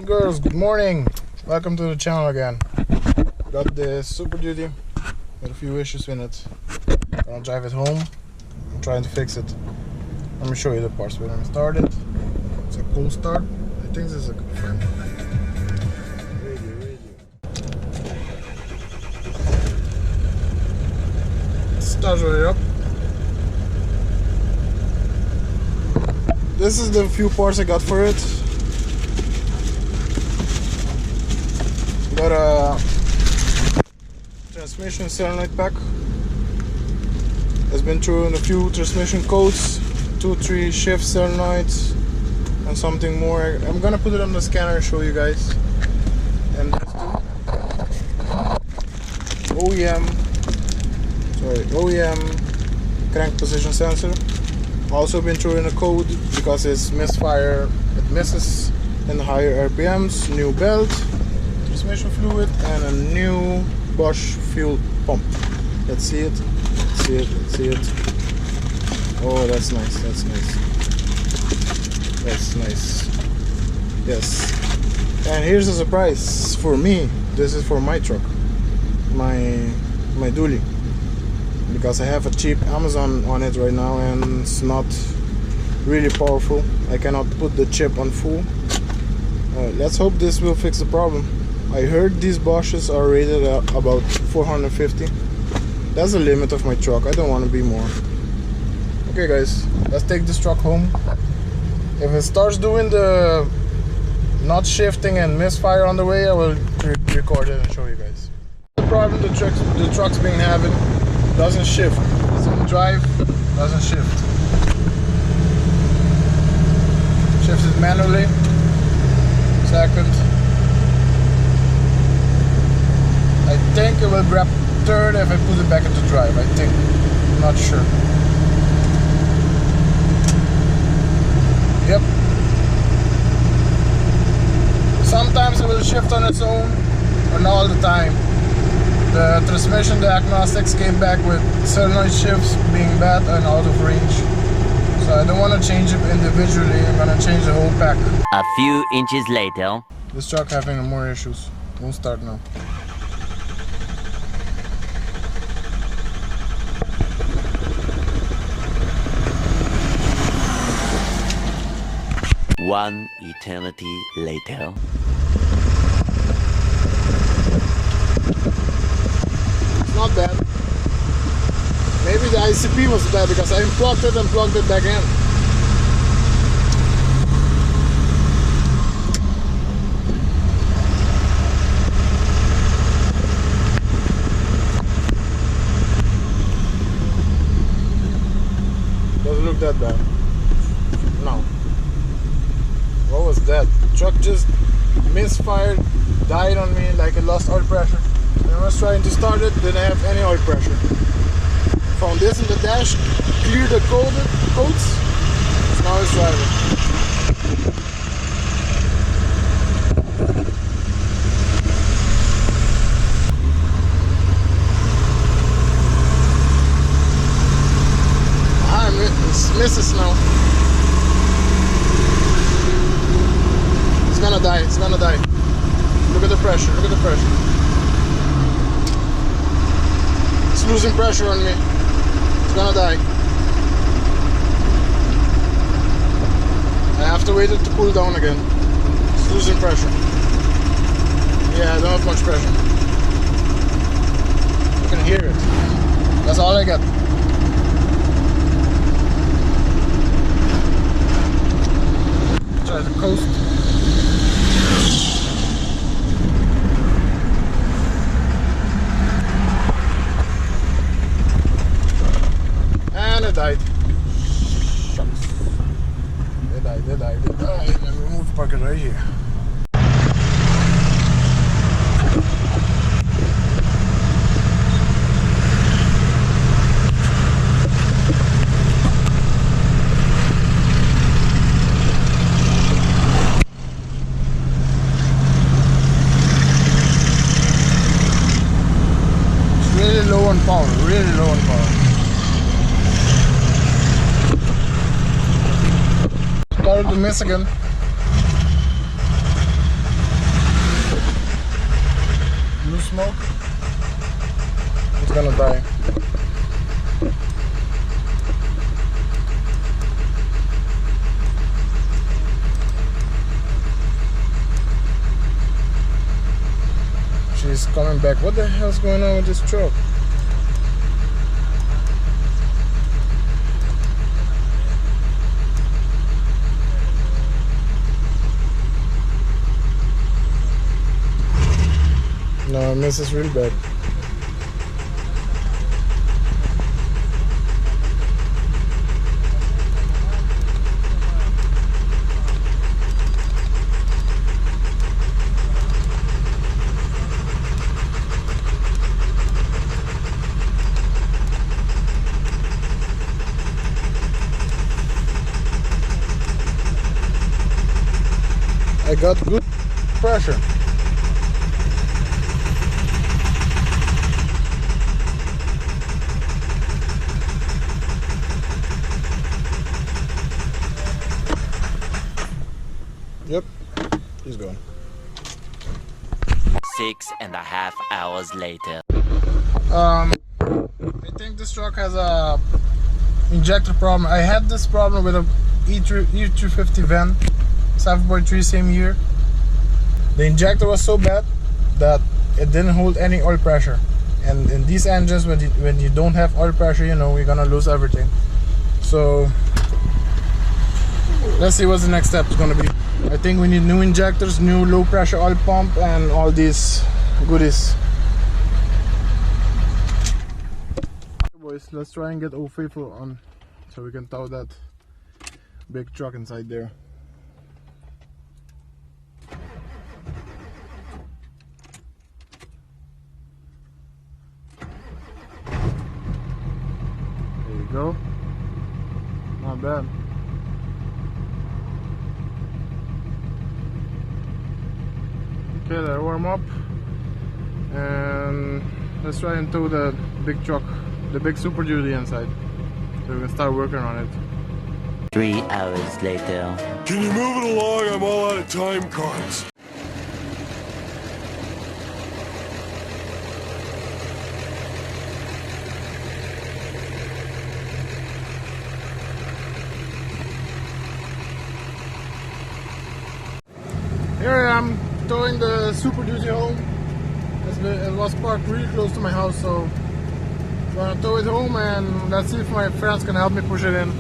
Girls, good morning. Welcome to the channel again. Got the Super Duty with a few issues in it. I'll drive it home. I'm trying to fix it. Let me show you the parts. When I start it, it's a cool start. I think this is a good friend. Radio. Starts right up. This is the few parts I got for it. Got a transmission solenoid pack. Has been through in a few transmission codes, 2-3 shift solenoids, and something more. I'm gonna put it on the scanner and show you guys. And there's two OEM crank position sensor. Also been through in a code because it's misfire. It misses in the higher RPMs. New belt, transmission fluid, and a new Bosch fuel pump. Let's see it. See it. Oh, that's nice. That's nice. Yes. And here's a surprise for me. This is for my truck, my dually, because I have a cheap Amazon on it right now and it's not really powerful. I cannot put the chip on full. Let's hope this will fix the problem. I heard these Bosches are rated at about 450. That's the limit of my truck. I don't want to be more. Okay guys, let's take this truck home. If it starts doing the not shifting and misfire on the way, I will record it and show you guys. The problem the truck's been having, doesn't shift. It's in drive, doesn't shift. Shifts it manually. Second. I think it will grab third if I put it back into drive. I think. I'm not sure. Yep. Sometimes it will shift on its own, but not all the time. The transmission diagnostics came back with solenoid shifts being bad and out of range. So I don't want to change it individually. I'm gonna change the whole pack. A few inches later. This truck having more issues. Won't start now. One eternity later. It's not bad. Maybe the ICP was bad because I unplugged it and plugged it back in. Doesn't look that bad. No. What was that? The truck just misfired, died on me like it lost oil pressure. And I was trying to start it, didn't have any oil pressure. Found this in the dash, cleared the codes, now it's driving. It misses now. It's gonna die. Look at the pressure, It's losing pressure on me. It's gonna die. I have to wait it to cool down again. It's losing pressure. Yeah, I don't have much pressure. You can hear it. That's all I got. Try to coast. And it died. Shucks. They died. Let me move the bucket right here. Really low on power. Started to miss again. smoke, it's gonna die. She's coming back. What the hell's going on with this truck? No, I miss this really bad. I got good pressure. Yep, he's gone. 6.5 hours later. I think this truck has a injector problem. I had this problem with a E350 van, 7.3, same year. The injector was so bad that it didn't hold any oil pressure. And in these engines, when you don't have oil pressure, you know, you're gonna lose everything. So let's see what the next step is gonna be. I think we need new injectors, new low pressure oil pump, and all these goodies. Okay, boys, let's try and get old faithful on so we can tow that big truck inside there. There you go. Not bad. Okay, they're warm up, and let's try and tow the big truck, the big Super Duty inside, so we can start working on it. 3 hours later. Can you move it along? I'm all out of time cards. Here I am towing the Super Duty home. It was parked really close to my house, so I'm gonna tow it home and let's see if my friends can help me push it in.